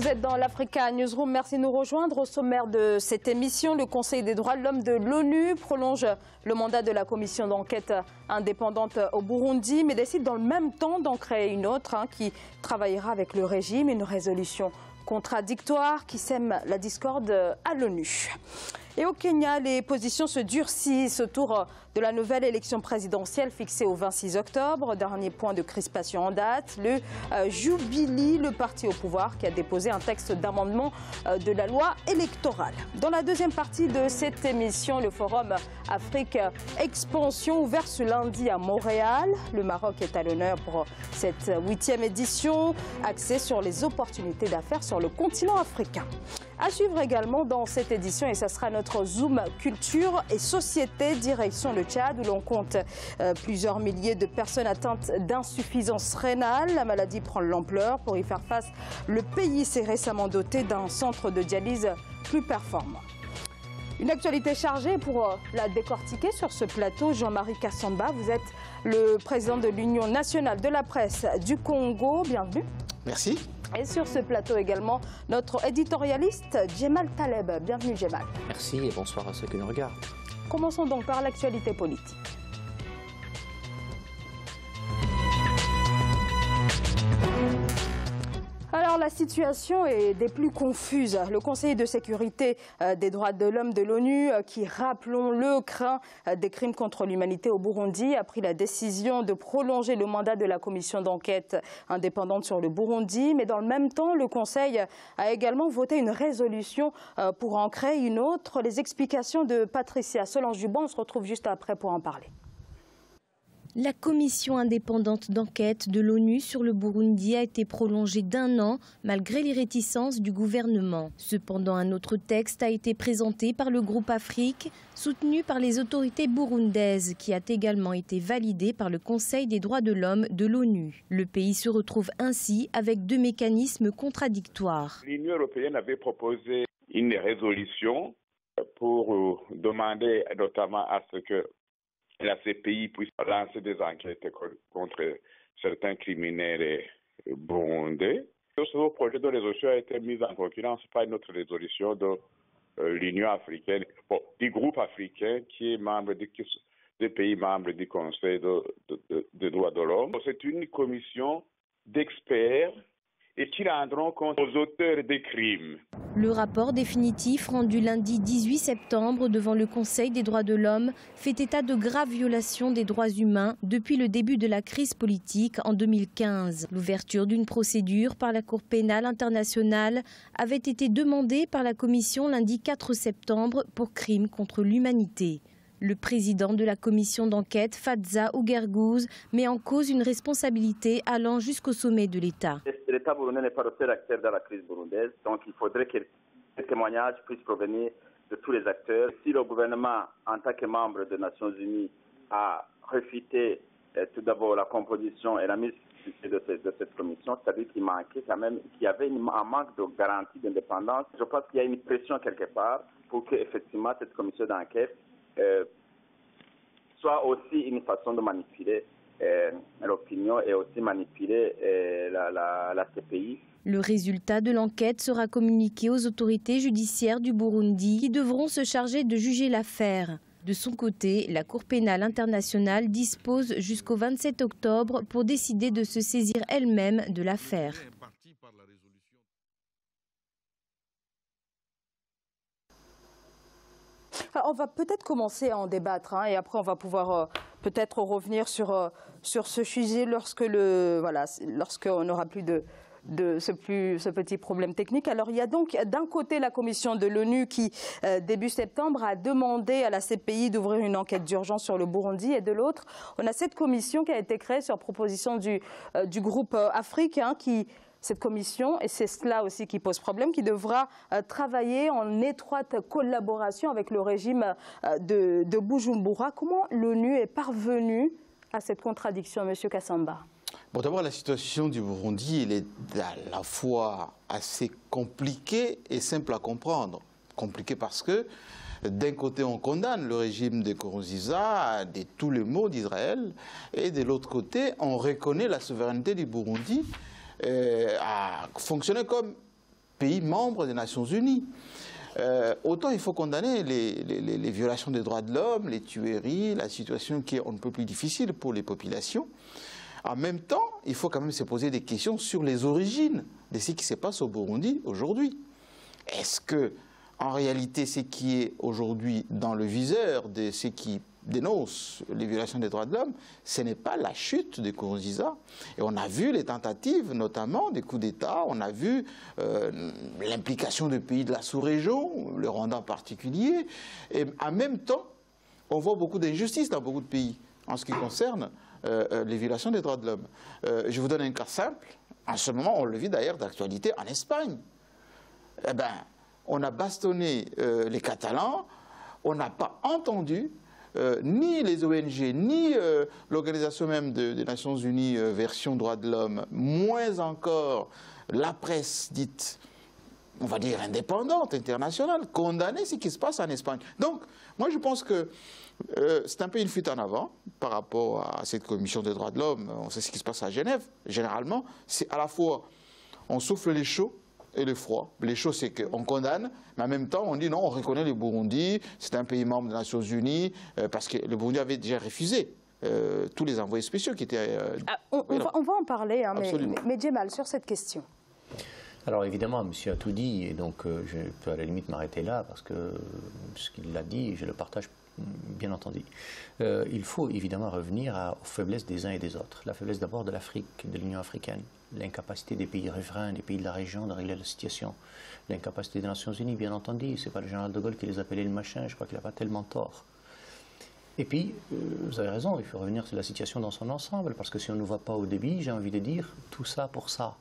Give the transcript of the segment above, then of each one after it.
êtes dans l'Africa Newsroom. Merci de nous rejoindre. Au sommaire de cette émission, le Conseil des droits de l'homme de l'ONU prolonge le mandat de la commission d'enquête indépendante au Burundi, mais décide dans le même temps d'en créer une autre qui travaillera avec le régime. Une résolution contradictoire qui sème la discorde à l'ONU. Et au Kenya, les positions se durcissent autour de la nouvelle élection présidentielle fixée au 26 octobre. Dernier point de crispation en date, le Jubilee, le parti au pouvoir, qui a déposé un texte d'amendement de la loi électorale. Dans la deuxième partie de cette émission, le Forum Afrique Expansion, ouvert ce lundi à Montréal. Le Maroc est à l'honneur pour cette 8e édition, axée sur les opportunités d'affaires sur le continent africain. À suivre également dans cette édition, et ça sera notre Zoom Culture et Société, direction le Tchad, où l'on compte plusieurs milliers de personnes atteintes d'insuffisance rénale. La maladie prend de l'ampleur. Pour y faire face, le pays s'est récemment doté d'un centre de dialyse plus performant. Une actualité chargée pour la décortiquer sur ce plateau. Jean-Marie Kassamba, vous êtes le président de l'Union nationale de la presse du Congo. Bienvenue. Merci. Et sur ce plateau également, notre éditorialiste Djemal Taleb. Bienvenue Djemal. Merci et bonsoir à ceux qui nous regardent. Commençons donc par l'actualité politique. Alors la situation est des plus confuses. Le Conseil de sécurité des droits de l'homme de l'ONU, qui, rappelons-le, craint des crimes contre l'humanité au Burundi, a pris la décision de prolonger le mandat de la commission d'enquête indépendante sur le Burundi. Mais dans le même temps, le Conseil a également voté une résolution pour en créer une autre. Les explications de Patricia Solange-Duban, on se retrouve juste après pour en parler. La commission indépendante d'enquête de l'ONU sur le Burundi a été prolongée d'1 an malgré les réticences du gouvernement. Cependant, un autre texte a été présenté par le groupe Afrique, soutenu par les autorités burundaises, qui a également été validé par le Conseil des droits de l'homme de l'ONU. Le pays se retrouve ainsi avec 2 mécanismes contradictoires. L'Union européenne avait proposé une résolution pour demander notamment à ce que la CPI puisse lancer des enquêtes contre certains criminels burundais. Ce projet de résolution a été mis en concurrence par une autre résolution de l'Union africaine, du groupe africain qui est membre des pays membres du Conseil des droits de l'homme. C'est une commission d'experts et qui rendront compte aux auteurs des crimes. Le rapport définitif rendu lundi 18 septembre devant le Conseil des droits de l'homme fait état de graves violations des droits humains depuis le début de la crise politique en 2015. L'ouverture d'une procédure par la Cour pénale internationale avait été demandée par la Commission lundi 4 septembre pour crimes contre l'humanité. Le président de la commission d'enquête, Fadza Ougergouz, met en cause une responsabilité allant jusqu'au sommet de l'État. L'État burundais n'est pas le seul acteur dans la crise burundaise, donc il faudrait que les témoignages puissent provenir de tous les acteurs. Si le gouvernement, en tant que membre des Nations Unies, a refusé tout d'abord la composition et la mise de cette commission, c'est-à-dire qu'il manquait quand même, qu'il y avait un manque de garantie d'indépendance. Je pense qu'il y a une pression quelque part pour que effectivement cette commission d'enquête soit aussi une façon de manipuler l'opinion et aussi manipuler la CPI. Le résultat de l'enquête sera communiqué aux autorités judiciaires du Burundi qui devront se charger de juger l'affaire. De son côté, la Cour pénale internationale dispose jusqu'au 27 octobre pour décider de se saisir elle-même de l'affaire. On va peut-être commencer à en débattre et après on va pouvoir peut-être revenir sur ce sujet lorsqu'on n'aura plus de ce petit problème technique. Alors il y a donc d'un côté la commission de l'ONU qui, début septembre, a demandé à la CPI d'ouvrir une enquête d'urgence sur le Burundi, et de l'autre, on a cette commission qui a été créée sur proposition du groupe Afrique, cette commission, et c'est cela aussi qui pose problème, qui devra travailler en étroite collaboration avec le régime de Bujumbura. Comment l'ONU est parvenue à cette contradiction, M. Kassamba? Bon, d'abord, la situation du Burundi, elle est à la fois assez compliquée et simple à comprendre. Compliquée parce que, d'un côté, on condamne le régime de Nkurunziza de tous les maux d'Israël, et de l'autre côté, on reconnaît la souveraineté du Burundi à fonctionner comme pays membre des Nations Unies. Autant il faut condamner les violations des droits de l'homme, les tueries, la situation qui est on ne peut plus difficile pour les populations. En même temps, il faut quand même se poser des questions sur les origines de ce qui se passe au Burundi aujourd'hui. Est-ce que, en réalité, ce qui est aujourd'hui dans le viseur de ceux qui dénoncent les violations des droits de l'homme, ce n'est pas la chute de Nkurunziza. Et on a vu les tentatives, notamment des coups d'État, on a vu l'implication de pays de la sous-région, le Rwanda en particulier. Et en même temps, on voit beaucoup d'injustices dans beaucoup de pays en ce qui concerne les violations des droits de l'homme. Je vous donne un cas simple. En ce moment, on le vit d'ailleurs d'actualité en Espagne. Eh ben, on a bastonné les Catalans, on n'a pas entendu ni les ONG, ni l'organisation même des Nations Unies version droits de l'homme, moins encore la presse dite, on va dire, indépendante, internationale, condamner ce qui se passe en Espagne. Donc, moi je pense que c'est un peu une fuite en avant par rapport à cette commission des droits de l'homme. On sait ce qui se passe à Genève. Généralement, c'est à la fois, on souffle les chauds et le froid. Les chauds, c'est qu'on condamne, mais en même temps, on dit non, on reconnaît le Burundi, c'est un pays membre des Nations Unies, parce que le Burundi avait déjà refusé tous les envoyés spéciaux qui étaient... on va en parler, hein, mais Djemal, sur cette question. Alors évidemment, monsieur a tout dit, et donc je peux à la limite m'arrêter là, parce que ce qu'il a dit, je le partage bien entendu. Il faut évidemment revenir aux faiblesses des uns et des autres. La faiblesse d'abord de l'Afrique, de l'Union africaine, l'incapacité des pays riverains, des pays de la région de régler la situation, l'incapacité des Nations Unies, bien entendu. C'est pas le général de Gaulle qui les appelait le machin, je crois qu'il n'a pas tellement tort. Et puis, vous avez raison, il faut revenir sur la situation dans son ensemble, parce que si on ne voit pas au débit, j'ai envie de dire, tout ça pour ça.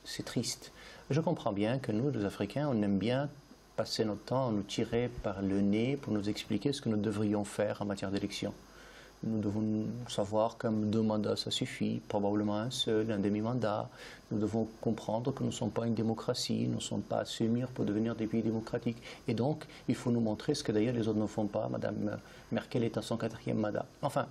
C'est triste. Je comprends bien que nous, les Africains, on aime bien passer notre temps à nous tirer par le nez pour nous expliquer ce que nous devrions faire en matière d'élection. Nous devons savoir qu'un 2 mandats, ça suffit, probablement un seul, un demi-mandat. Nous devons comprendre que nous ne sommes pas une démocratie, nous ne sommes pas assez mûrs pour devenir des pays démocratiques. Et donc, il faut nous montrer ce que d'ailleurs les autres ne font pas. Madame Merkel est à son 4e mandat. Enfin,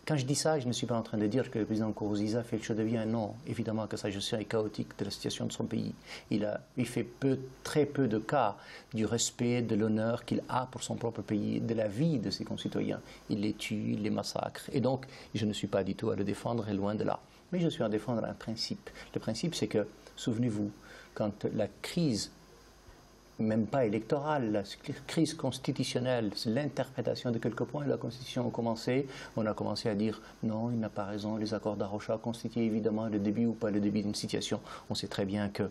quand je dis ça, je ne suis pas en train de dire que le président Nkurunziza fait le show de bien. Non, évidemment que sa gestion est chaotique de la situation de son pays. Il fait très peu de cas du respect, de l'honneur qu'il a pour son propre pays, de la vie de ses concitoyens. Il les tue, il les massacre. Et donc, je ne suis pas du tout à le défendre, et loin de là. Mais je suis à défendre un principe. Le principe, c'est que, souvenez-vous, quand la crise, même pas électorale, la crise constitutionnelle, l'interprétation de quelques points de la Constitution a commencé, on a commencé à dire non, il n'a pas raison, les accords d'Arusha constituent évidemment le début ou pas le début d'une situation. On sait très bien que,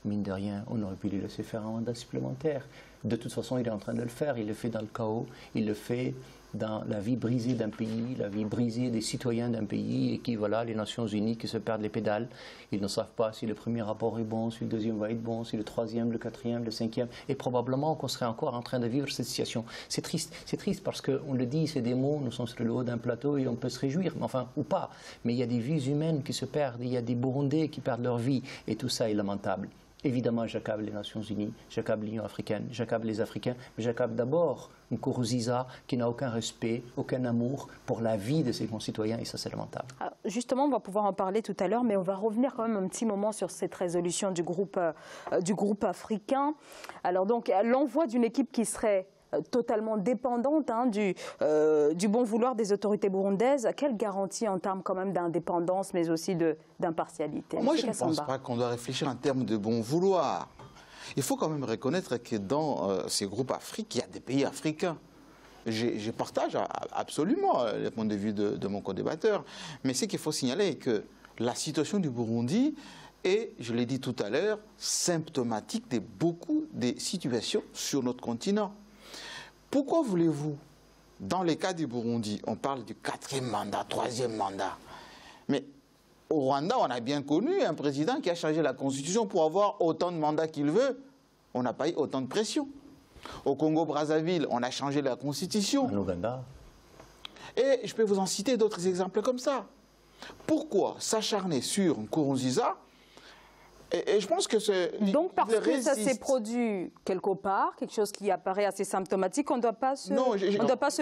mine de rien, on aurait pu lui laisser faire un mandat supplémentaire. De toute façon, il est en train de le faire, il le fait dans le chaos, il le fait dans la vie brisée d'un pays, la vie brisée des citoyens d'un pays, et qui, voilà, les Nations Unies qui se perdent les pédales. Ils ne savent pas si le premier rapport est bon, si le deuxième va être bon, si le troisième, le quatrième, le cinquième, et probablement qu'on serait encore en train de vivre cette situation. C'est triste parce qu'on le dit, c'est des mots, nous sommes sur le haut d'un plateau et on peut se réjouir, mais enfin, ou pas. Mais il y a des vies humaines qui se perdent, il y a des Burundais qui perdent leur vie, et tout ça est lamentable. Évidemment, j'accable les Nations Unies, j'accable l'Union africaine, j'accable les Africains, mais j'accable d'abord Nkurunziza qui n'a aucun respect, aucun amour pour la vie de ses concitoyens, et ça c'est lamentable. Alors, justement, on va pouvoir en parler tout à l'heure, mais on va revenir quand même un petit moment sur cette résolution du groupe africain. Alors donc, l'envoi d'une équipe qui serait totalement dépendante du bon vouloir des autorités burundaises. Quelle garantie en termes quand même d'indépendance, mais aussi d'impartialité? Moi, je ne pense pas qu'on doit réfléchir en termes de bon vouloir. Il faut quand même reconnaître que dans ces groupes africains, il y a des pays africains. Je partage absolument le point de vue de mon co-débatteur. Mais ce qu'il faut signaler est que la situation du Burundi est, je l'ai dit tout à l'heure, symptomatique de beaucoup de situations sur notre continent. Pourquoi voulez-vous, dans le cas du Burundi, on parle du 4e mandat, 3e mandat, mais au Rwanda, on a bien connu un président qui a changé la Constitution pour avoir autant de mandats qu'il veut. On n'a pas eu autant de pression. Au Congo-Brazzaville, on a changé la Constitution. En Ouganda. Et je peux vous en citer d'autres exemples comme ça. Pourquoi s'acharner sur Nkurunziza? Et je pense que c'est... Donc parce que ça s'est produit quelque part, quelque chose qui apparaît assez symptomatique, on ne doit pas se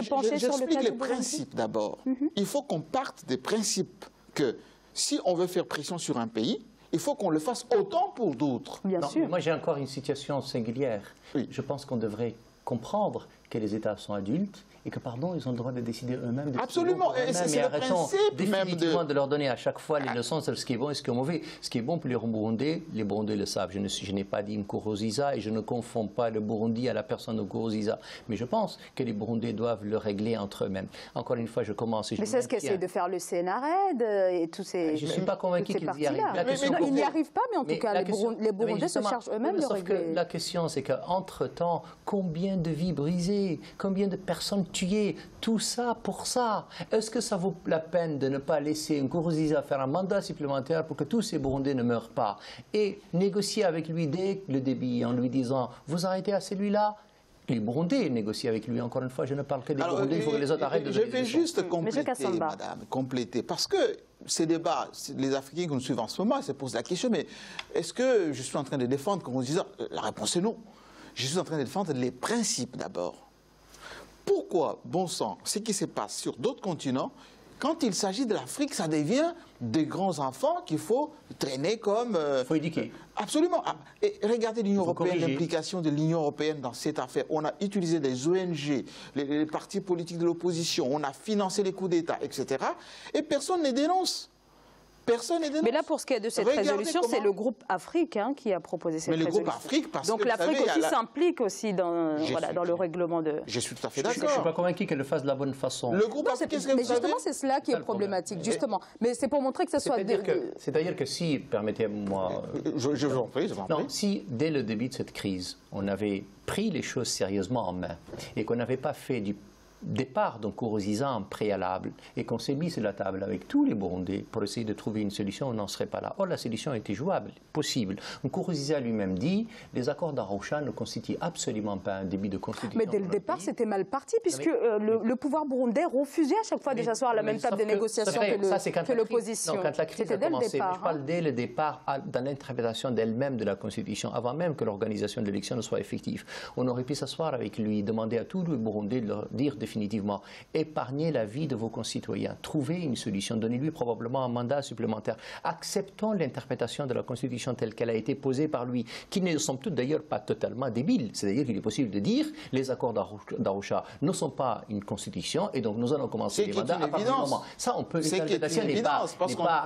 pencher sur le cas du Burundi. J'explique les principes d'abord. Il faut qu'on parte des principes que si on veut faire pression sur un pays, il faut qu'on le fasse autant pour d'autres. Bien sûr. Moi, j'ai encore une situation singulière. Oui. Je pense qu'on devrait comprendre que les États sont adultes et que, pardon, ils ont le droit de décider eux-mêmes. Absolument, et c'est le principe même de leur donner à chaque fois les leçons sur ce qui est bon et ce qui est mauvais. Ce qui est bon pour les Burundais le savent. Je n'ai pas dit Nkurunziza et je ne confonds pas le Burundi à la personne de Nkurunziza. Mais je pense que les Burundais doivent le régler entre eux-mêmes. Encore une fois, je commence... Mais c'est ce qu'essaie de faire le CNRD et tous ces... Je ne suis pas convaincu qu'ils y arrivent. Ils n'y arrivent pas, mais en tout cas, les Burundais se chargent eux-mêmes de régler. La question, c'est qu'entre-temps, combien de vies brisées, combien de personnes tuées, tout ça pour ça. Est-ce que ça vaut la peine de ne pas laisser Nkurunziza faire un mandat supplémentaire pour que tous ces Burundais ne meurent pas et négocier avec lui dès le début en lui disant « vous arrêtez à celui-là ». Les Burundais négocient avec lui. Encore une fois, je ne parle que des Burundais, il faut que les autres arrêtent de donner des leçons. Je vais juste compléter, madame, compléter. Parce que ces débats, les Africains qui nous suivent en ce moment se posent la question, mais est-ce que je suis en train de défendre Nkurunziza? La réponse est non. Je suis en train de défendre les principes d'abord. Pourquoi, bon sang, ce qui se passe sur d'autres continents, quand il s'agit de l'Afrique, ça devient des grands enfants qu'il faut traîner comme... Il faut éduquer. Absolument. Et regardez l'Union européenne, l'implication de l'Union européenne dans cette affaire. On a utilisé des ONG, les partis politiques de l'opposition, on a financé les coups d'État, etc. Et personne ne dénonce. Personne ne dénonce. Mais là, pour ce qui est de cette résolution, c'est le groupe Afrique qui a proposé cette résolution. Mais le groupe Afrique, parce donc l'Afrique aussi s'implique aussi dans, dans le règlement de... Je suis tout à fait d'accord. Je ne suis pas convaincu qu'elle le fasse de la bonne façon. Le groupe Afrique, qu'est-ce que vous savez? Mais justement, c'est cela qui est problématique, justement. Mais c'est pour montrer que ce soit... C'est-à-dire que si, permettez-moi... Je vous en prie, je vous en prie. Non, si, dès le début de cette crise, on avait pris les choses sérieusement en main et qu'on n'avait pas fait du départ d'Nkurunziza en préalable et qu'on s'est mis sur la table avec tous les Burundais pour essayer de trouver une solution, on n'en serait pas là. Or, la solution était jouable, possible. Nkurunziza lui-même dit les accords d'Arusha ne constituent absolument pas un début de constitution. Mais dès le départ, c'était mal parti, puisque le pouvoir burundais refusait à chaque fois de s'asseoir à la même table de négociation que l'opposition. Quand la crise a commencé, mais je parle dès le départ dans l'interprétation d'elle-même de la Constitution, avant même que l'organisation de l'élection ne soit effective. On aurait pu s'asseoir avec lui, demander à tous les Burundais de leur dire définitivement, épargnez la vie de vos concitoyens, trouvez une solution, donnez-lui probablement un mandat supplémentaire. Acceptons l'interprétation de la Constitution telle qu'elle a été posée par lui, qui ne sont toutes d'ailleurs pas totalement débiles. C'est-à-dire qu'il est possible de dire les accords d'Arusha ne sont pas une Constitution et donc nous allons commencer les mandats à partir du moment. Ça, on peut, l'interprétation n'est pas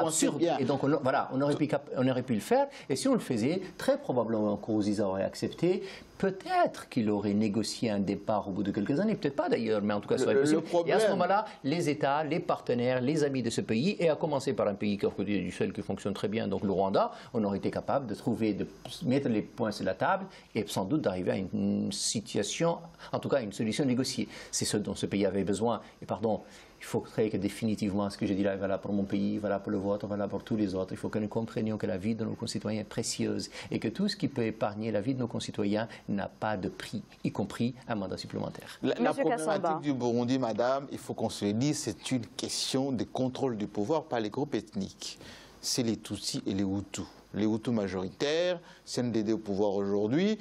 absurde. Et donc, voilà, on aurait pu le faire. Et si on le faisait, très probablement Nkurunziza aurait accepté. Peut-être qu'il aurait négocié un départ au bout de quelques années, peut-être pas d'ailleurs, mais en tout cas, ça aurait possible. Et à ce moment-là, les États, les partenaires, les amis de ce pays, et à commencer par un pays du seul qui fonctionne très bien, donc le Rwanda, on aurait été capable de trouver, de mettre les points sur la table et sans doute d'arriver à une situation, en tout cas une solution négociée. C'est ce dont ce pays avait besoin. Et pardon, il faudrait que définitivement ce que je dis là est valable pour mon pays, valable pour le vôtre, valable pour tous les autres. Il faut que nous comprenions que la vie de nos concitoyens est précieuse et que tout ce qui peut épargner la vie de nos concitoyens n'a pas de prix, y compris un mandat supplémentaire. La problématique du Burundi, madame, il faut qu'on se le dise, c'est une question de contrôle du pouvoir par les groupes ethniques. C'est les Tutsis et les Hutus. Les Hutus majoritaires, CNDD au pouvoir aujourd'hui,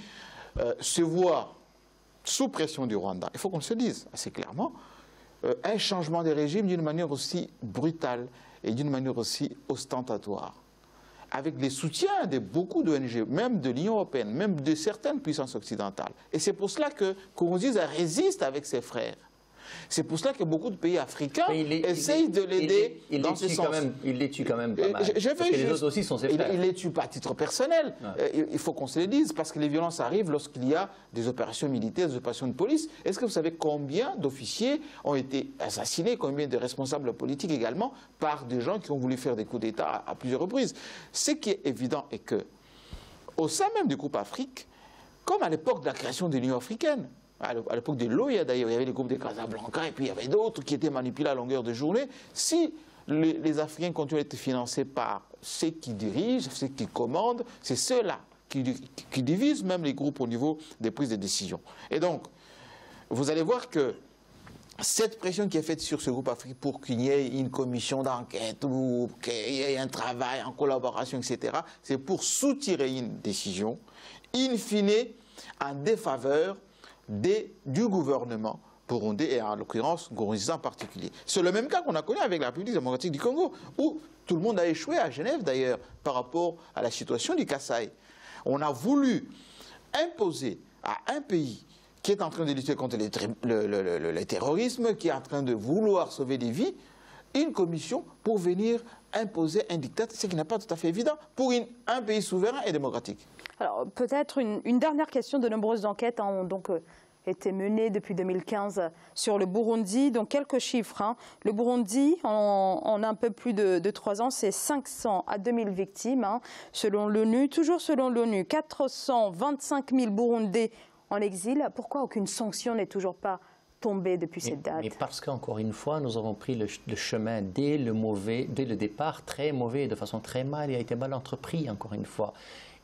se voient sous pression du Rwanda. Il faut qu'on se le dise assez clairement. Un changement de régime d'une manière aussi brutale et d'une manière aussi ostentatoire, avec les soutiens de beaucoup d'ONG, même de l'Union européenne, même de certaines puissances occidentales. Et c'est pour cela que Nkurunziza résiste avec ses frères. C'est pour cela que beaucoup de pays africains essayent de l'aider dans ce sens. Il les tue quand même pas mal. Parce que les autres aussi sont ses frères. Il les tue pas à titre personnel. Ouais. Il faut qu'on se le dise, parce que les violences arrivent lorsqu'il y a des opérations militaires, des opérations de police. Est-ce que vous savez combien d'officiers ont été assassinés, combien de responsables politiques également, par des gens qui ont voulu faire des coups d'État à plusieurs reprises? Ce qui est évident est que, au sein même du groupe Afrique, comme à l'époque de la création de l'Union africaine, à l'époque de l'OIA d'ailleurs, il y avait les groupes de Casablanca et puis il y avait d'autres qui étaient manipulés à longueur de journée. Si les Africains continuent à être financés par ceux qui dirigent, ceux qui commandent, c'est ceux-là qui divisent même les groupes au niveau des prises de décision. Et donc, vous allez voir que cette pression qui est faite sur ce groupe Afrique pour qu'il y ait une commission d'enquête ou qu'il y ait un travail en collaboration, etc., c'est pour soutirer une décision, in fine, en défaveur du gouvernement burundais et en l'occurrence Nkurunziza en particulier. C'est le même cas qu'on a connu avec la République démocratique du Congo, où tout le monde a échoué à Genève d'ailleurs par rapport à la situation du Kasaï. On a voulu imposer à un pays qui est en train de lutter contre le terrorisme, qui est en train de vouloir sauver des vies, une commission pour venir imposer un diktat, ce qui n'est pas tout à fait évident pour un pays souverain et démocratique. Alors peut-être une dernière question. De nombreuses enquêtes ont donc été menées depuis 2015 sur le Burundi. Donc quelques chiffres. Hein. Le Burundi, en un peu plus de 3 ans, c'est 500 à 2000 victimes, hein, selon l'ONU. Toujours selon l'ONU, 425 000 Burundais en exil. Pourquoi aucune sanction n'est toujours pas tombée depuis cette date? Mais parce qu'encore une fois, nous avons pris le chemin dès le départ, très mauvais, de façon très mal, et a été mal entrepris, encore une fois.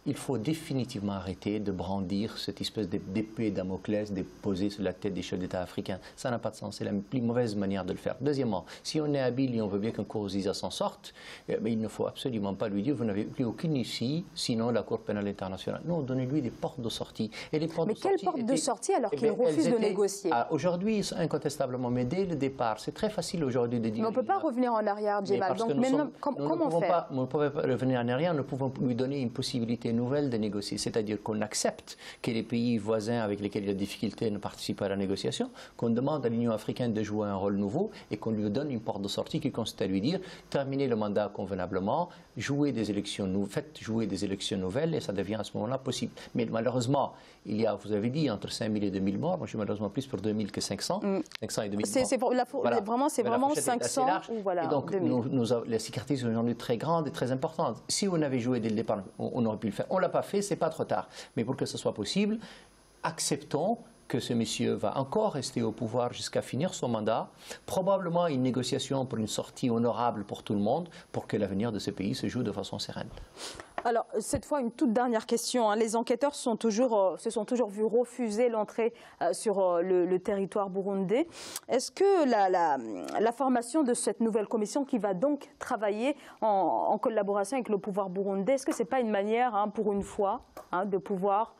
Il faut définitivement arrêter de brandir cette espèce d'épée Damoclès déposée sur la tête des chefs d'État africains. Ça n'a pas de sens, c'est la plus mauvaise manière de le faire. Deuxièmement, si on est habile et on veut bien qu'un Nkurunziza s'en sorte, mais il ne faut absolument pas lui dire vous n'avez plus aucune issue, sinon la Cour pénale internationale. Non, donnez-lui des portes de sortie. Et les portes mais quelles portes de sortie alors qu'il refuse de négocier? Aujourd'hui, incontestablement, mais dès le départ, c'est très facile aujourd'hui de dire... Mais on ne peut pas revenir en arrière, Djemal. Donc maintenant, comment faire? Nous ne pouvons pas revenir en arrière, nous pouvons lui donner une possibilité nouvelle de négocier, c'est-à-dire qu'on accepte que les pays voisins avec lesquels il y a des difficultés ne participent pas à la négociation, qu'on demande à l'Union africaine de jouer un rôle nouveau et qu'on lui donne une porte de sortie qui consiste à lui dire terminez le mandat convenablement, faites jouer des élections nouvelles et ça devient à ce moment-là possible. Mais malheureusement, il y a, vous avez dit, entre 5 000 et 2 000 morts. Moi, je suis malheureusement plus pour 2 000 que 500. 500 et 2 000 morts. Voilà. C'est vraiment 500 ou voilà, et donc, 2 000. les cicatrices sont aujourd'hui très grandes et très importantes. Si on avait joué dès le départ, on aurait pu le faire. On ne l'a pas fait, c'est pas trop tard. Mais pour que ce soit possible, acceptons que ce monsieur va encore rester au pouvoir jusqu'à finir son mandat, probablement une négociation pour une sortie honorable pour tout le monde, pour que l'avenir de ce pays se joue de façon sereine. Alors, cette fois, une toute dernière question. Hein. Les enquêteurs se sont toujours vus refuser l'entrée sur le territoire burundais. Est-ce que la formation de cette nouvelle commission qui va donc travailler en collaboration avec le pouvoir burundais, est-ce que ce n'est pas une manière, hein, pour une fois, hein, de pouvoir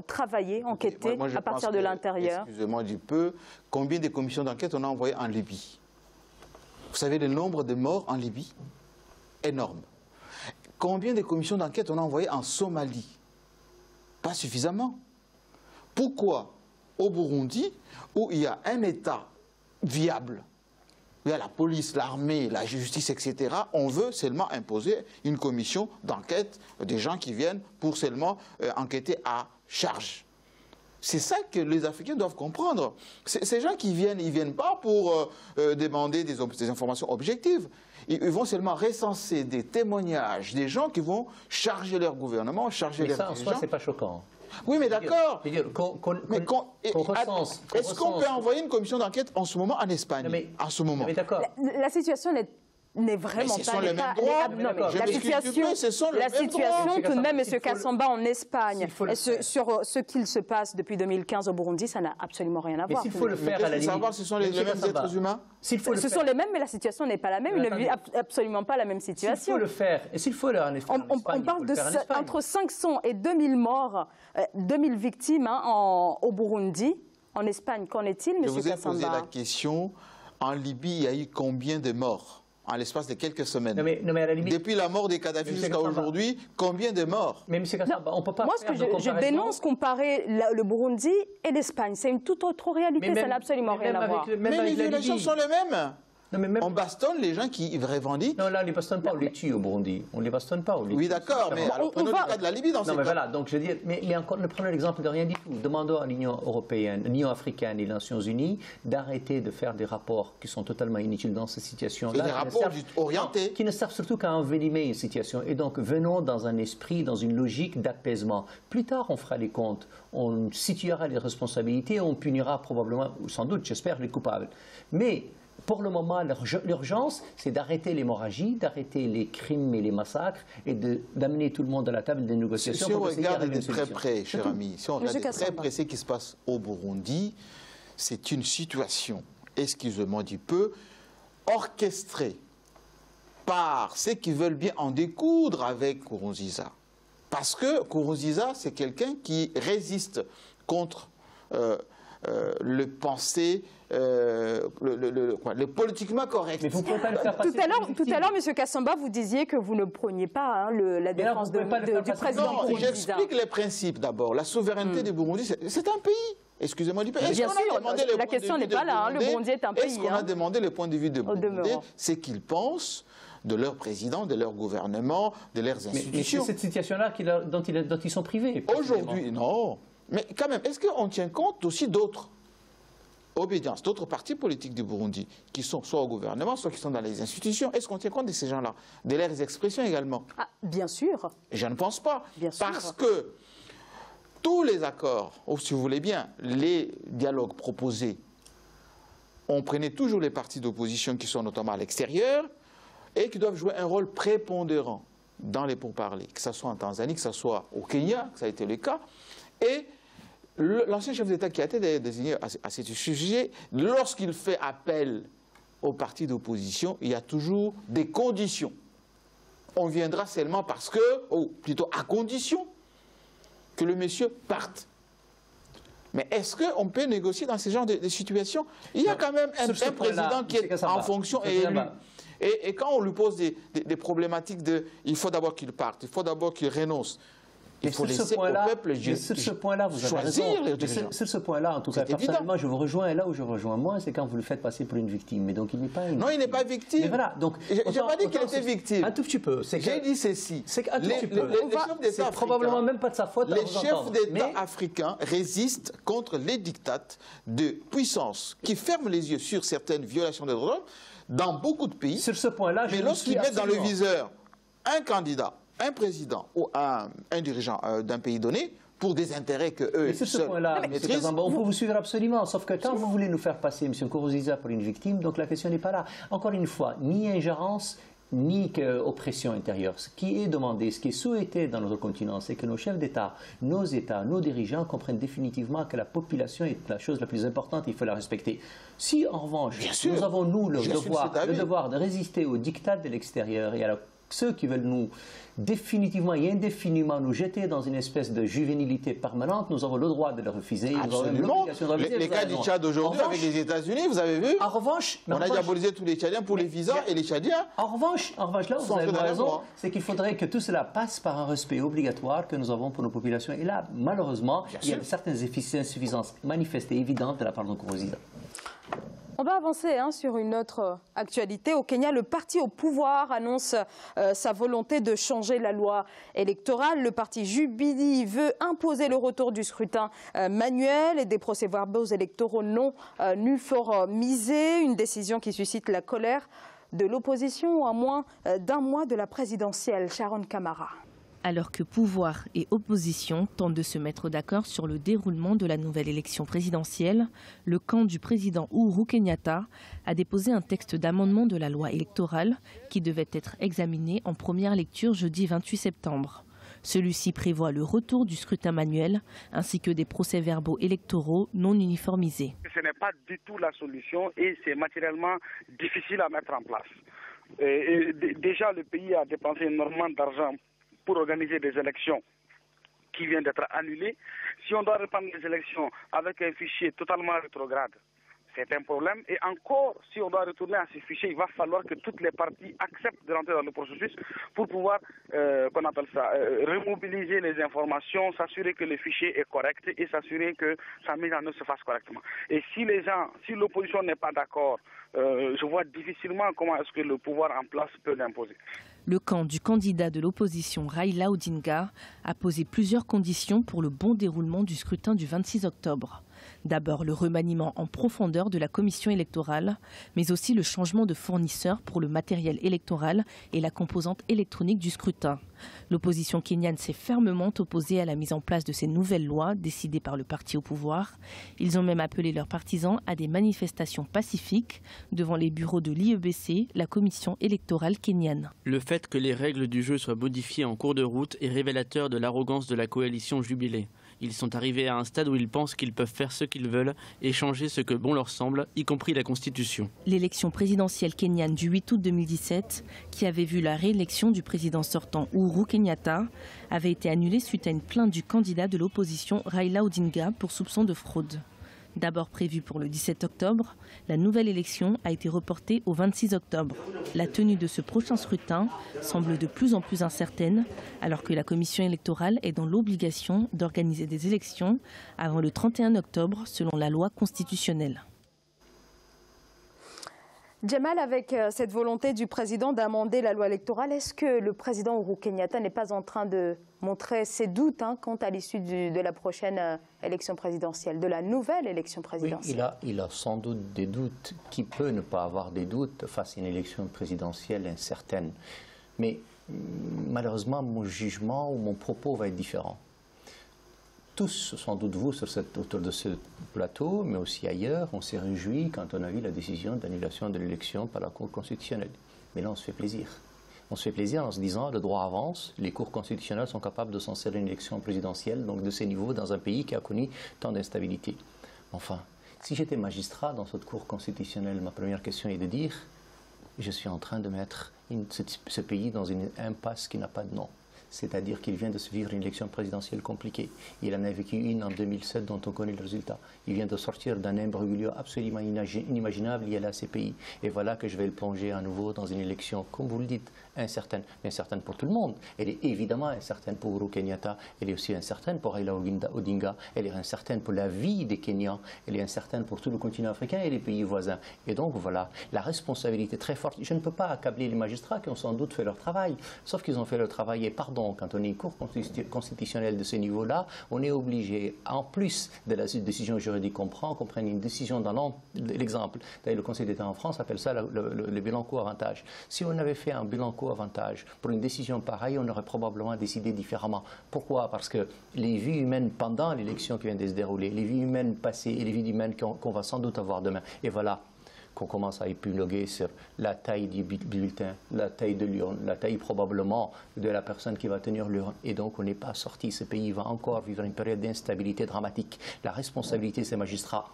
travailler, enquêter moi, à partir de l'intérieur? Excusez-moi du peu, combien de commissions d'enquête on a envoyées en Libye? Vous savez le nombre de morts en Libye? Énorme. Combien de commissions d'enquête on a envoyées en Somalie? Pas suffisamment. Pourquoi au Burundi, où il y a un État viable, il y a la police, l'armée, la justice, etc., on veut seulement imposer une commission d'enquête des gens qui viennent pour seulement enquêter à charge? C'est ça que les Africains doivent comprendre. Ces gens qui viennent, ils ne viennent pas pour demander des informations objectives. Ils vont seulement recenser des témoignages des gens qui vont charger leur gouvernement, charger mais leurs ça, en soi, gens. c'est pas choquant. Oui, mais d'accord. Est-ce Est-ce qu'on peut envoyer une commission d'enquête en ce moment en Espagne? En ce moment. Mais d'accord. La situation n'est vraiment mais ce pas... sont les mêmes droits. La situation tout de même, M. Kassamba, en Espagne, sur ce qu'il se passe depuis 2015 au Burundi, ça n'a absolument rien à voir. Mais s'il faut le faire à la limite... savoir, ce sont les mêmes êtres humains? Ce sont les mêmes, mais la situation n'est pas la même. Ils ne vivent absolument pas la même situation. S'il faut le faire, et s'il faut le faire en Espagne, on parle entre 500 et 2000 morts, 2000 victimes, hein, au Burundi. En Espagne, qu'en est-il, M. Kassamba? Je vous ai posé la question, en Libye, il y a eu combien de morts en l'espace de quelques semaines? Non, mais à la limite, depuis la mort des Kadhafi jusqu'à aujourd'hui, combien de morts? Mais M. Kassamba, on ne peut pas moi, faire je dénonce comparer le Burundi et l'Espagne. C'est une toute autre réalité, ça n'a absolument rien à voir. Mais les violations sont les mêmes. Non, mais même... On bastonne les gens qui revendiquent. Non, là, on ne les bastonne pas, on les tue au Burundi. On ne les bastonne pas, on les tue. Oui, d'accord, mais alors, prenons le cas de la Libye dans ce cas. Non, mais voilà, donc je veux dire, mais encore, ne prenons l'exemple de rien du tout. Demandons à l'Union européenne, l'Union africaine et les Nations unies d'arrêter de faire des rapports qui sont totalement inutiles dans cette situation-là. Des rapports orientés. Qui ne servent surtout qu'à envenimer une situation. Et donc, venons dans un esprit, dans une logique d'apaisement. Plus tard, on fera les comptes, on situera les responsabilités, on punira probablement, ou sans doute, j'espère, les coupables. Mais... pour le moment, l'urgence, c'est d'arrêter l'hémorragie, d'arrêter les crimes et les massacres et d'amener tout le monde à la table des négociations. Si on regarde de très près, cher ami, si on regarde de très près ce qui se passe au Burundi, c'est une situation, excusez-moi du peu, orchestrée par ceux qui veulent bien en découdre avec Nkurunziza. Parce que Nkurunziza, c'est quelqu'un qui résiste contre le penser, le politiquement correct. Mais vous ne pouvez pas le faire passer. Tout à l'heure, M. Kassamba, vous disiez que vous ne preniez pas la défense du président Burundi. J'explique les principes d'abord. La souveraineté du Burundi, c'est un pays. Excusez-moi du pays. Bien sûr, la question n'est pas là. Le Burundi est un pays. Est-ce qu'on a demandé le point de vue de Burundi? C'est qu'ils pensent de leur président, de leur gouvernement, de leurs institutions. Mais c'est cette situation-là dont ils sont privés. Aujourd'hui, non. Mais quand même, est-ce qu'on tient compte aussi d'autres obédiences, d'autres partis politiques du Burundi, qui sont soit au gouvernement, soit qui sont dans les institutions? Est-ce qu'on tient compte de ces gens-là, de leurs expressions également? Ah, bien sûr. Je ne pense pas. Bien sûr. Parce que tous les accords, ou si vous voulez bien, les dialogues proposés, on prenait toujours les partis d'opposition qui sont notamment à l'extérieur et qui doivent jouer un rôle prépondérant dans les pourparlers, que ce soit en Tanzanie, que ce soit au Kenya, que ça a été le cas. Et l'ancien chef d'État qui a été désigné à ce sujet, lorsqu'il fait appel aux partis d'opposition, il y a toujours des conditions. On viendra seulement parce que, ou plutôt à condition, que le monsieur parte. Mais est-ce qu'on peut négocier dans ce genre de situations? Il y a quand même un président qui est en fonction et élu. Et quand on lui pose des problématiques de « il faut d'abord qu'il parte, il faut d'abord qu'il renonce », il faut laisser au peuple choisir les dirigeants. Sur ce point-là, en tout cas, personnellement, je vous rejoins. Et là où je rejoins moins, c'est quand vous le faites passer pour une victime. Mais donc, il n'est pas une... Non, il n'est pas victime. Mais voilà, donc... Je n'ai pas dit qu'il était victime. Un tout petit peu. J'ai dit ceci. C'est qu'un tout petit peu. C'est probablement même pas de sa faute. Les chefs d'État africains résistent contre les diktats de puissance qui ferment les yeux sur certaines violations des droits de l'homme dans beaucoup de pays. Sur ce point-là, mais lorsqu'ils mettent dans le viseur un candidat, un président ou un dirigeant d'un pays donné pour des intérêts que eux sur ce point-là, on peut vous suivre absolument, sauf que quand vous voulez nous faire passer M. Nkurunziza pour une victime, donc la question n'est pas là. Encore une fois, ni ingérence, ni oppression intérieure. Ce qui est demandé, ce qui est souhaité dans notre continent, c'est que nos chefs d'État, nos dirigeants comprennent définitivement que la population est la chose la plus importante, il faut la respecter. Si en revanche, nous avons le devoir de résister aux diktats de l'extérieur et à ceux qui veulent nous définitivement et indéfiniment nous jeter dans une espèce de juvénilité permanente, nous avons le droit de le refuser. Absolument. Les cas du Tchad aujourd'hui avec les États-Unis, vous avez vu? En revanche, on a diabolisé tous les Tchadiens pour les visas et les Tchadiens. En revanche, là où vous avez raison, c'est qu'il faudrait que tout cela passe par un respect obligatoire que nous avons pour nos populations. Et là, malheureusement, il y a certaines insuffisances manifestes et évidentes de la part de Nkurunziza. On va avancer sur une autre actualité. Au Kenya, le parti au pouvoir annonce sa volonté de changer la loi électorale. Le parti Jubilee veut imposer le retour du scrutin manuel et des procès-verbaux électoraux non uniformisés. Une décision qui suscite la colère de l'opposition à moins d'un mois de la présidentielle. Sharon Kamara. Alors que pouvoir et opposition tentent de se mettre d'accord sur le déroulement de la nouvelle élection présidentielle, le camp du président Uhuru Kenyatta a déposé un texte d'amendement de la loi électorale qui devait être examiné en première lecture jeudi 28 septembre. Celui-ci prévoit le retour du scrutin manuel ainsi que des procès-verbaux électoraux non uniformisés. Ce n'est pas du tout la solution et c'est matériellement difficile à mettre en place. Déjà, le pays a dépensé énormément d'argent pour organiser des élections qui viennent d'être annulées. Si on doit reprendre les élections avec un fichier totalement rétrograde, c'est un problème. Et encore, si on doit retourner à ces fichiers, il va falloir que toutes les parties acceptent de rentrer dans le processus pour pouvoir, remobiliser les informations, s'assurer que le fichier est correct et s'assurer que sa mise en œuvre se fasse correctement. Et si l'opposition n'est pas d'accord, je vois difficilement comment est-ce que le pouvoir en place peut l'imposer. Le camp du candidat de l'opposition Raila Odinga a posé plusieurs conditions pour le bon déroulement du scrutin du 26 octobre. D'abord le remaniement en profondeur de la commission électorale, mais aussi le changement de fournisseur pour le matériel électoral et la composante électronique du scrutin. L'opposition kenyane s'est fermement opposée à la mise en place de ces nouvelles lois décidées par le parti au pouvoir. Ils ont même appelé leurs partisans à des manifestations pacifiques devant les bureaux de l'IEBC, la commission électorale kenyane. Le fait que les règles du jeu soient modifiées en cours de route est révélateur de l'arrogance de la coalition Jubilé. Ils sont arrivés à un stade où ils pensent qu'ils peuvent faire ce qu'ils veulent et changer ce que bon leur semble, y compris la Constitution. L'élection présidentielle kenyane du 8 août 2017, qui avait vu la réélection du président sortant Uhuru Kenyatta, avait été annulée suite à une plainte du candidat de l'opposition Raila Odinga pour soupçon de fraude. D'abord prévue pour le 17 octobre, la nouvelle élection a été reportée au 26 octobre. La tenue de ce prochain scrutin semble de plus en plus incertaine, alors que la commission électorale est dans l'obligation d'organiser des élections avant le 31 octobre selon la loi constitutionnelle. Jamal, avec cette volonté du président d'amender la loi électorale, est-ce que le président Uhuru Kenyatta n'est pas en train de montrer ses doutes quant à l'issue de la prochaine élection présidentielle, de la nouvelle élection présidentielle? Oui, il a sans doute des doutes. Qui peut ne pas avoir des doutes face à une élection présidentielle incertaine? Mais malheureusement, mon jugement ou mon propos va être différent. Tous, sans doute vous, autour de ce plateau, mais aussi ailleurs, on s'est réjouis quand on a vu la décision d'annulation de l'élection par la Cour constitutionnelle. Mais là, on se fait plaisir. On se fait plaisir en se disant, le droit avance, les cours constitutionnels sont capables de censurer une élection présidentielle, donc de ces niveaux, dans un pays qui a connu tant d'instabilité. Enfin, si j'étais magistrat dans cette Cour constitutionnelle, ma première question est de dire, je suis en train de mettre ce pays dans une impasse qui n'a pas de nom. C'est-à-dire qu'il vient de se vivre une élection présidentielle compliquée. Il en a vécu une en 2007 dont on connaît le résultat. Il vient de sortir d'un imbroglio absolument inimaginable lié à la CPI. Et voilà que je vais le plonger à nouveau dans une élection, comme vous le dites, incertaine. Mais incertaine pour tout le monde. Elle est évidemment incertaine pour Uhuru Kenyatta. Elle est aussi incertaine pour Raila Odinga. Elle est incertaine pour la vie des Kenyans. Elle est incertaine pour tout le continent africain et les pays voisins. Et donc voilà, la responsabilité très forte. Je ne peux pas accabler les magistrats qui ont sans doute fait leur travail. Sauf qu'ils ont fait leur travail et pardon. Quand on est une cour constitutionnelle de ce niveau-là, on est obligé, en plus de la décision juridique qu'on prenne une décision dans l'exemple. D'ailleurs, le Conseil d'État en France appelle ça le bilan co-avantage. Si on avait fait un bilan co-avantage pour une décision pareille, on aurait probablement décidé différemment. Pourquoi? Parce que les vies humaines pendant l'élection qui vient de se dérouler, les vies humaines passées et les vies humaines qu'on va sans doute avoir demain. Et voilà qu'on commence à épiloguer sur la taille du bulletin, la taille de l'urne, la taille probablement de la personne qui va tenir l'urne. Et donc on n'est pas sorti. Ce pays va encore vivre une période d'instabilité dramatique. La responsabilité de ces magistrats,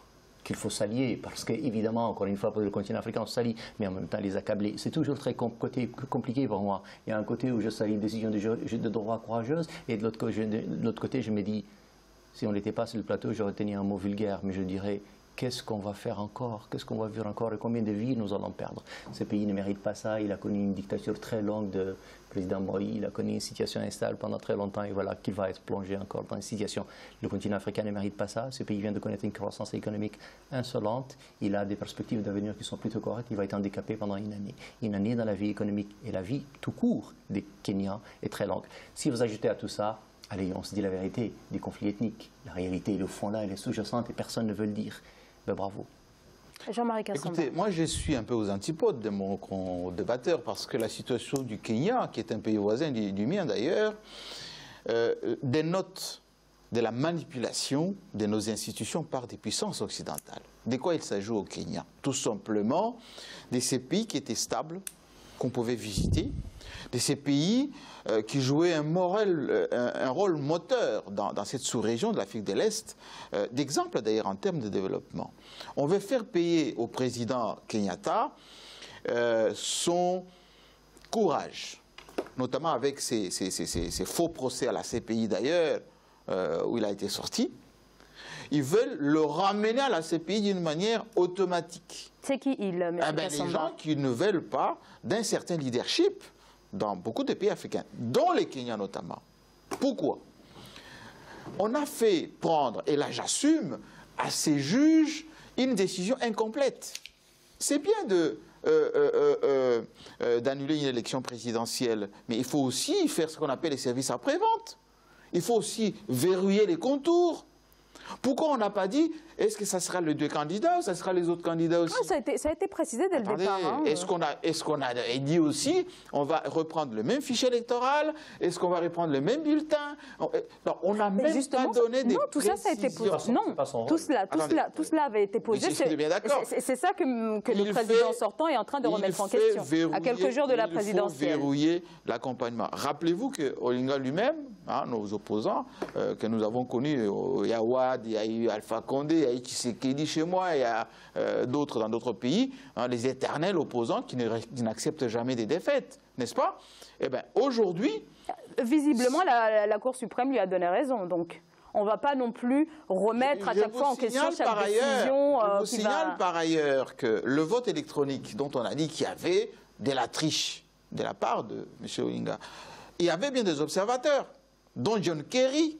qu'il faut s'allier, parce qu'évidemment, encore une fois, pour le continent africain, on s'allie, mais en même temps les accabler. C'est toujours très compliqué pour moi. Il y a un côté où je salue une décision de droit courageuse, et de l'autre côté, je me dis, si on n'était pas sur le plateau, j'aurais tenu un mot vulgaire, mais je dirais, qu'est-ce qu'on va faire encore? Qu'est-ce qu'on va vivre encore? Et combien de vies nous allons perdre? Ce pays ne mérite pas ça. Il a connu une dictature très longue de président Moi. Il a connu une situation instable pendant très longtemps et voilà qu'il va être plongé encore dans une situation. Le continent africain ne mérite pas ça. Ce pays vient de connaître une croissance économique insolente. Il a des perspectives d'avenir qui sont plutôt correctes. Il va être handicapé pendant une année. Une année dans la vie économique et la vie tout court des Kenyans est très longue. Si vous ajoutez à tout ça, allez, on se dit la vérité, des conflits ethniques. La réalité, le fond là, elle est sous-jacente et personne ne veut le dire. Ben, bravo. Jean-Marie Kassamba. Écoutez, moi je suis un peu aux antipodes de mon débatteur parce que la situation du Kenya, qui est un pays voisin du mien d'ailleurs, dénote de la manipulation de nos institutions par des puissances occidentales. De quoi il s'agit au Kenya? Tout simplement de ces pays qui étaient stables, qu'on pouvait visiter, de ces pays qui jouaient un rôle moteur dans cette sous-région de l'Afrique de l'Est, d'exemple d'ailleurs en termes de développement. On veut faire payer au président Kenyatta son courage, notamment avec ses faux procès à la CPI d'ailleurs, où il a été sorti. Ils veulent le ramener à la CPI d'une manière automatique. C'est qui il, M. Kassamba? Les gens qui ne veulent pas d'un certain leadership dans beaucoup de pays africains, dont les Kenyans notamment. Pourquoi? On a fait prendre, et là j'assume, à ces juges une décision incomplète. C'est bien d'annuler une élection présidentielle, mais il faut aussi faire ce qu'on appelle les services après-vente. Il faut aussi verrouiller les contours. Pourquoi on n'a pas dit, est-ce que ça sera les deux candidats ou ça sera les autres candidats aussi? Ça a été précisé dès le départ. Est-ce qu'on a dit aussi, on va reprendre le même fichier électoral? Est-ce qu'on va reprendre le même bulletin? On n'a même pas donné des précisions. Non, tout ça, ça a été posé. Non, tout cela avait été posé. C'est ça que le président sortant est en train de remettre en question, à quelques jours de la présidentielle. Il faut verrouiller l'accompagnement. Rappelez-vous que Olinga lui-même, nos opposants, que nous avons connus, il y a Ouad, il y a eu Alpha Condé, il y a eu Tshisekedi chez moi, il y a d'autres dans d'autres pays, les éternels opposants qui n'acceptent jamais des défaites, n'est-ce pas? Eh bien, aujourd'hui... Visiblement, la Cour suprême lui a donné raison, donc On ne va pas non plus remettre à chaque fois en question chaque décision. Je vous signale par ailleurs que le vote électronique dont on a dit qu'il y avait de la triche de la part de M. Olinga, il y avait bien des observateurs, dont John Kerry.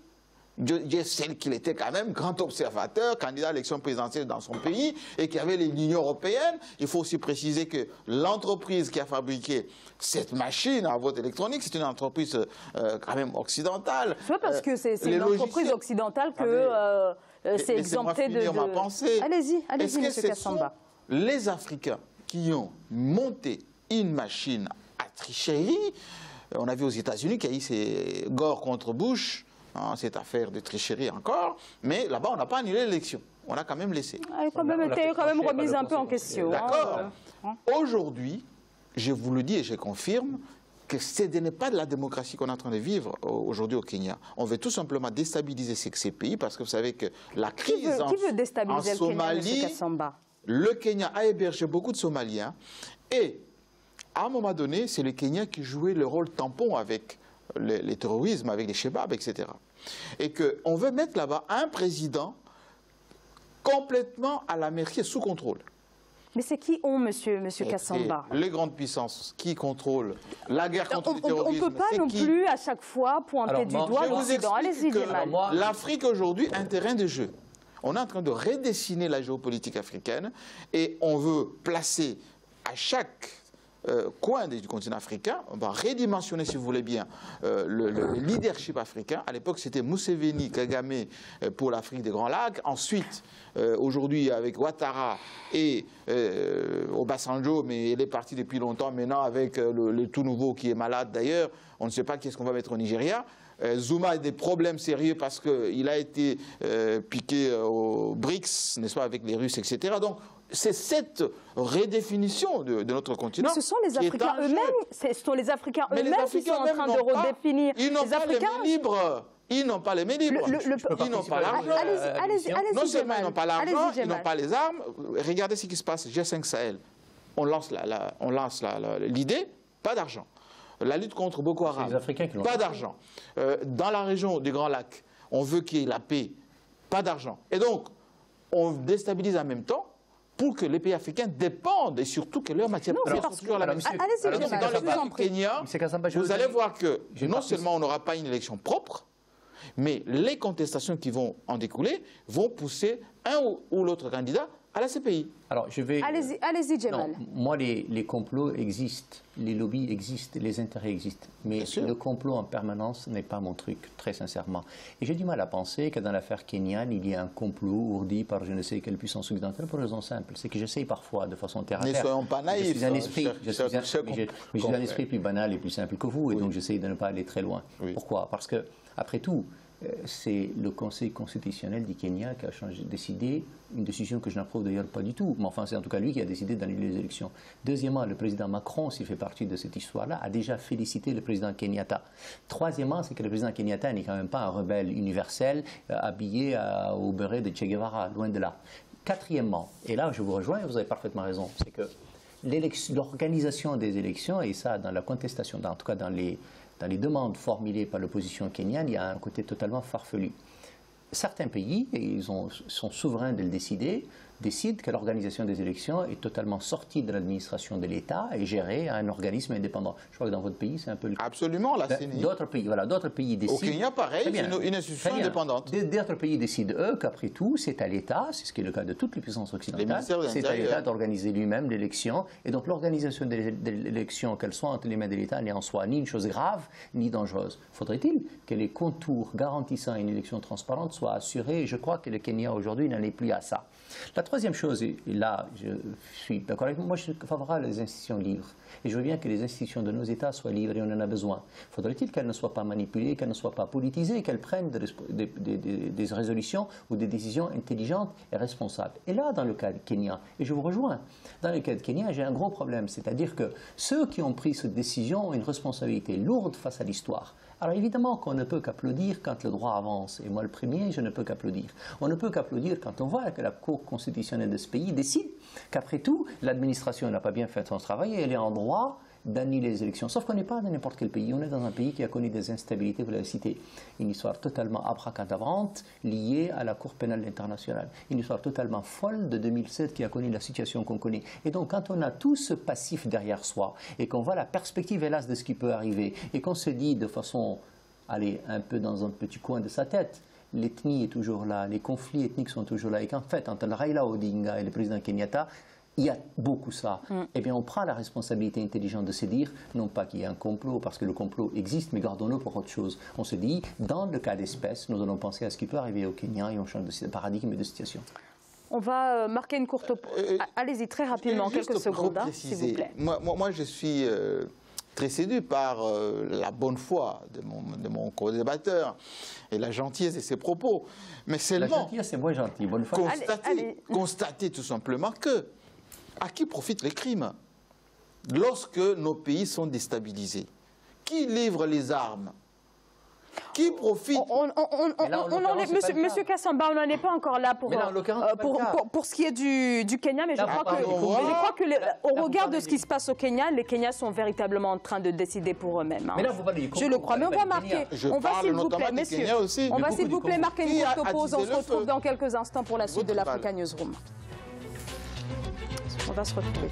Je sais qu'il était quand même grand observateur, candidat à l'élection présidentielle dans son pays, et qu'il y avait l'Union européenne. Il faut aussi préciser que l'entreprise qui a fabriqué cette machine à vote électronique, c'est une entreprise quand même occidentale. C'est pas parce que c'est une entreprise occidentale que c'est exempté de... ma pensée. Allez-y, M. Kassamba. Les Africains qui ont monté une machine à tricherie, on a vu aux États-Unis qu'il y a eu ces Gore contre Bush, cette affaire de tricherie encore, mais là-bas, on n'a pas annulé l'élection. On a quand même laissé. Elle a quand même été remise un peu en question. D'accord. Aujourd'hui, je vous le dis et je confirme que ce n'est pas de la démocratie qu'on est en train de vivre aujourd'hui au Kenya. On veut tout simplement déstabiliser ces pays parce que vous savez que la crise qui veut déstabiliser en Somalie, le Kenya, le Kenya a hébergé beaucoup de Somaliens et à un moment donné, c'est le Kenya qui jouait le rôle tampon avec les terrorismes, avec les Shebabs, etc. Et qu'on veut mettre là-bas un président complètement à la merci et sous contrôle. Mais c'est qui ont, monsieur Kassamba? Les grandes puissances qui contrôlent la guerre contre le terrorisme. On ne peut pas non plus à chaque fois pointer du doigt l'Occident. Allez-y, Djemal. L'Afrique aujourd'hui est un terrain de jeu. On est en train de redessiner la géopolitique africaine et on veut placer à chaque coin du continent africain, on va redimensionner, si vous voulez bien, le leadership africain. À l'époque, c'était Museveni, Kagame pour l'Afrique des Grands Lacs. Ensuite, aujourd'hui, avec Ouattara et Obasanjo, mais il est parti depuis longtemps maintenant avec le tout nouveau qui est malade d'ailleurs. On ne sait pas qu'est-ce qu'on va mettre au Nigeria. Zuma a des problèmes sérieux parce qu'il a été piqué aux BRICS, n'est-ce pas, avec les Russes, etc. Donc, c'est cette redéfinition de notre continent. Mais ce sont les Africains eux-mêmes, qui sont en train de redéfinir. Ils n'ont pas les mains libres. Ils n'ont pas les mains libres. Ils n'ont pas l'argent. Non seulement ils n'ont pas l'argent, ils n'ont pas les armes. Regardez ce qui se passe. G5 Sahel. On lance l'idée, pas d'argent. La lutte contre Boko Haram, pas d'argent. Dans la région des Grands Lacs, on veut qu'il y ait la paix, pas d'argent. Et donc, on déstabilise en même temps pour que les pays africains dépendent et surtout que leur matière première soit toujours la même. Allez-y, dans le cas du Kenya, vous allez voir que non seulement on n'aura pas une élection propre, mais les contestations qui vont en découler vont pousser un ou l'autre candidat à la CPI. Alors, je vais... Allez-y, Djemal. Moi, les complots existent, les lobbies existent, les intérêts existent. Mais le complot en permanence n'est pas mon truc, très sincèrement. Et j'ai du mal à penser que dans l'affaire kenyane, il y a un complot ourdi par je ne sais quelle puissance occidentale pour une raison simple. C'est que j'essaye parfois, de façon terre à terre... Ne soyons pas naïfs. Je suis un esprit plus banal et plus simple que vous, et donc j'essaye de ne pas aller très loin. Oui. Pourquoi? Parce que, après tout, c'est le Conseil constitutionnel du Kenya qui a décidé une décision que je n'approuve d'ailleurs pas du tout, mais enfin c'est en tout cas lui qui a décidé d'annuler les élections. Deuxièmement, le président Macron, s'il fait partie de cette histoire-là, a déjà félicité le président Kenyatta. Troisièmement, c'est que le président Kenyatta n'est quand même pas un rebelle universel habillé au béret de Che Guevara, loin de là. Quatrièmement, et là je vous rejoins et vous avez parfaitement raison, c'est que l'organisation des élections, et ça dans la contestation, en tout cas dans les demandes formulées par l'opposition kenyane, il y a un côté totalement farfelu. Certains pays, et ils sont souverains de le décider, décident que l'organisation des élections est totalement sortie de l'administration de l'État et gérée à un organisme indépendant. Je crois que dans votre pays, c'est un peu le cas. Absolument, la CENI. D'autres pays décident... Au Kenya, pareil, c'est une institution indépendante. D'autres pays décident, eux, qu'après tout, c'est à l'État, c'est ce qui est le cas de toutes les puissances occidentales, c'est à l'État d'organiser lui-même l'élection. Et donc l'organisation de l'élection, qu'elle soit entre les mains de l'État, n'est en soi ni une chose grave, ni dangereuse. Faudrait-il que les contours garantissant une élection transparente soient assurés? Et je crois que le Kenya, aujourd'hui, n'en est plus à ça. La troisième chose, et là je suis d'accord avec vous, moi je suis favorable aux institutions libres. Et je veux bien que les institutions de nos États soient libres et on en a besoin. Faudrait-il qu'elles ne soient pas manipulées, qu'elles ne soient pas politisées, qu'elles prennent des résolutions ou des décisions intelligentes et responsables. Et là, dans le cas du Kenya, et je vous rejoins, dans le cas du Kenya, j'ai un gros problème. C'est-à-dire que ceux qui ont pris cette décision ont une responsabilité lourde face à l'histoire. Alors évidemment qu'on ne peut qu'applaudir quand le droit avance. Et moi, le premier, je ne peux qu'applaudir. On ne peut qu'applaudir quand on voit que la Cour constitutionnelle de ce pays décide qu'après tout, l'administration n'a pas bien fait son travail et elle est en droit d'annuler les élections. Sauf qu'on n'est pas dans n'importe quel pays. On est dans un pays qui a connu des instabilités, vous l'avez cité. Une histoire totalement abracadabrante liée à la Cour pénale internationale. Une histoire totalement folle de 2007 qui a connu la situation qu'on connaît. Et donc, quand on a tout ce passif derrière soi et qu'on voit la perspective, hélas, de ce qui peut arriver et qu'on se dit de façon, allez, un peu dans un petit coin de sa tête, l'ethnie est toujours là, les conflits ethniques sont toujours là et qu'en fait, entre le Raila Odinga et le président Kenyatta, il y a beaucoup ça. Eh bien, on prend la responsabilité intelligente de se dire, non pas qu'il y ait un complot, parce que le complot existe, mais gardons-le pour autre chose. On se dit, dans le cas d'espèce, nous allons penser à ce qui peut arriver au Kenya et on change de paradigme et de situation. On va marquer une courte pause. Allez-y, très rapidement, quelques secondes, s'il vous plaît. Moi, je suis très séduit par la bonne foi de mon co-débatteur et la gentillesse de ses propos. Mais seulement, la gentillesse, c'est moins gentil. Bonne foi. Constater tout simplement que à qui profitent les crimes lorsque nos pays sont déstabilisés? Qui livre les armes? Qui profite? Monsieur Kassamba, on n'en est pas encore là pour ce qui est du Kenya, mais je crois que, au regard de ce qui se passe au Kenya, les Kenyans sont véritablement en train de décider pour eux-mêmes. Hein. Je le crois, mais on va marquer. On va, s'il vous plaît, messieurs, on va s'il vous plaît marquer une courte pause. On se retrouve dans quelques instants pour la suite de l'Africa Newsroom. On va se retrouver.